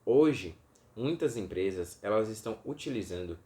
Hoje, muitas empresas elas estão utilizando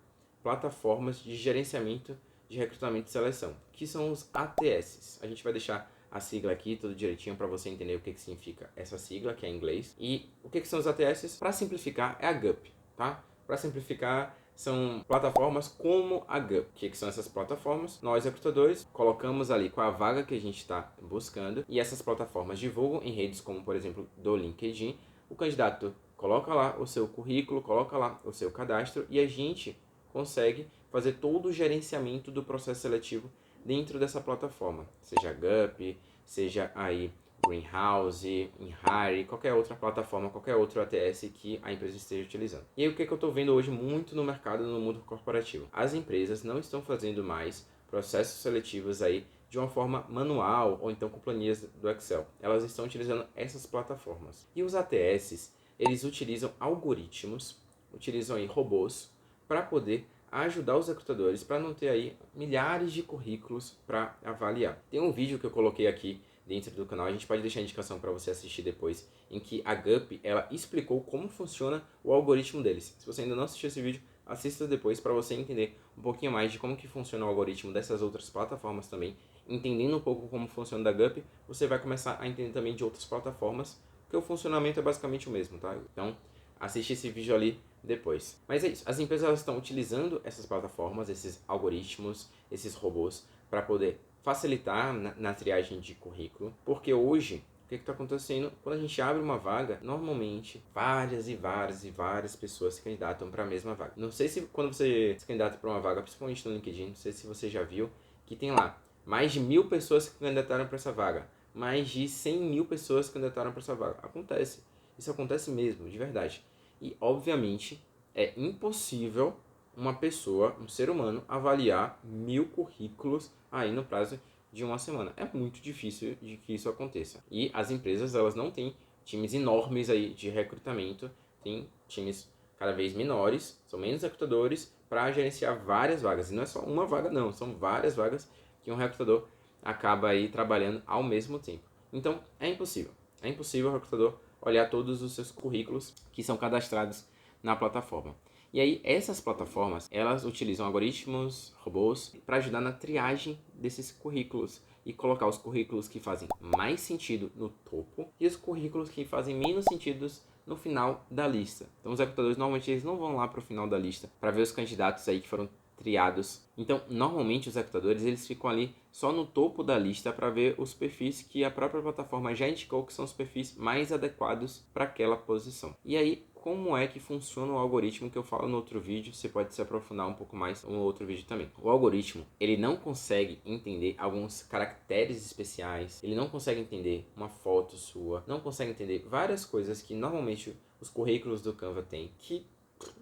plataformas de gerenciamento de recrutamento e seleção, que são os ATS. A gente vai deixar a sigla aqui tudo direitinho para você entender o que significa essa sigla, que é em inglês. E o que são os ATS? Para simplificar, é a GUP, tá? Para simplificar, são plataformas como a GUP. O que são essas plataformas? Nós, recrutadores, colocamos ali qual a vaga que a gente está buscando e essas plataformas divulgam em redes como, por exemplo, do LinkedIn. O candidato coloca lá o seu currículo, coloca lá o seu cadastro e a gente consegue fazer todo o gerenciamento do processo seletivo dentro dessa plataforma, seja GUP, seja aí Greenhouse, Inhire, qualquer outra plataforma, qualquer outro ATS que a empresa esteja utilizando. E aí o que eu estou vendo hoje muito no mercado, no mundo corporativo? As empresas não estão fazendo mais processos seletivos aí de uma forma manual ou então com planilhas do Excel. Elas estão utilizando essas plataformas. E os ATS, eles utilizam algoritmos, utilizam aí robôs para poder ajudar os recrutadores para não ter aí milhares de currículos para avaliar. Tem um vídeo que eu coloquei aqui dentro do canal, a gente pode deixar a indicação para você assistir depois, em que a GUP ela explicou como funciona o algoritmo deles. Se você ainda não assistiu esse vídeo, assista depois para você entender um pouquinho mais de como que funciona o algoritmo dessas outras plataformas também. Entendendo um pouco como funciona da GUP, você vai começar a entender também de outras plataformas, porque o funcionamento é basicamente o mesmo, tá? Então, assiste esse vídeo ali depois. Mas é isso, as empresas elas estão utilizando essas plataformas, esses algoritmos, esses robôs, para poder facilitar na triagem de currículo, porque hoje o que está acontecendo? Quando a gente abre uma vaga, normalmente várias pessoas se candidatam para a mesma vaga. Não sei se quando você se candidata para uma vaga, principalmente no LinkedIn, não sei se você já viu, que tem lá mais de 1.000 pessoas que candidataram para essa vaga, mais de 100.000 pessoas que candidataram para essa vaga. Acontece, isso acontece mesmo, de verdade. E obviamente é impossível uma pessoa, um ser humano, avaliar 1.000 currículos aí no prazo de uma semana. É muito difícil de que isso aconteça. E as empresas elas não têm times enormes aí de recrutamento, tem times cada vez menores, são menos recrutadores para gerenciar várias vagas. E não é só uma vaga não, são várias vagas que um recrutador acaba aí trabalhando ao mesmo tempo. Então é impossível. É impossível o recrutador olhar todos os seus currículos que são cadastrados na plataforma. E aí essas plataformas, elas utilizam algoritmos, robôs, para ajudar na triagem desses currículos e colocar os currículos que fazem mais sentido no topo e os currículos que fazem menos sentido no final da lista. Então os recrutadores normalmente eles não vão lá para o final da lista para ver os candidatos aí que foram triados. Então, normalmente os recrutadores eles ficam ali só no topo da lista para ver os perfis que a própria plataforma já indicou que são os perfis mais adequados para aquela posição. E aí, como é que funciona o algoritmo que eu falo no outro vídeo, você pode se aprofundar um pouco mais no outro vídeo também. O algoritmo, ele não consegue entender alguns caracteres especiais, ele não consegue entender uma foto sua, não consegue entender várias coisas que normalmente os currículos do Canva têm, que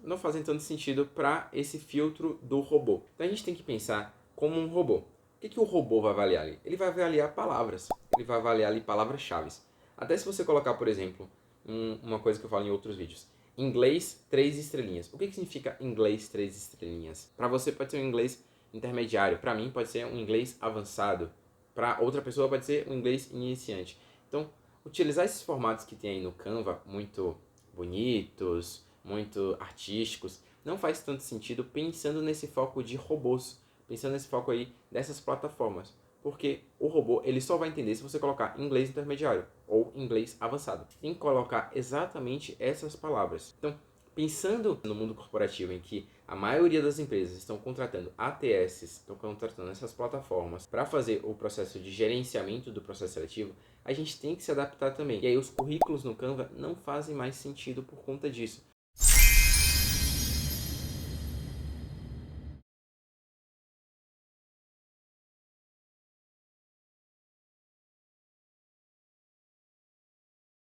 não fazem tanto sentido para esse filtro do robô. Então a gente tem que pensar como um robô. O que o robô vai avaliar ali? Ele vai avaliar palavras, ele vai avaliar ali palavras-chave. Até se você colocar, por exemplo, uma coisa que eu falo em outros vídeos, inglês 3 estrelinhas. O que significa inglês 3 estrelinhas? Para você pode ser um inglês intermediário, para mim pode ser um inglês avançado, para outra pessoa pode ser um inglês iniciante. Então, utilizar esses formatos que tem aí no Canva, muito bonitos, muito artísticos, não faz tanto sentido pensando nesse foco de robôs, pensando nesse foco aí dessas plataformas. Porque o robô ele só vai entender se você colocar inglês intermediário ou inglês avançado. Tem que colocar exatamente essas palavras. Então, pensando no mundo corporativo em que a maioria das empresas estão contratando ATS, estão contratando essas plataformas para fazer o processo de gerenciamento do processo seletivo, a gente tem que se adaptar também. E aí os currículos no Canva não fazem mais sentido por conta disso.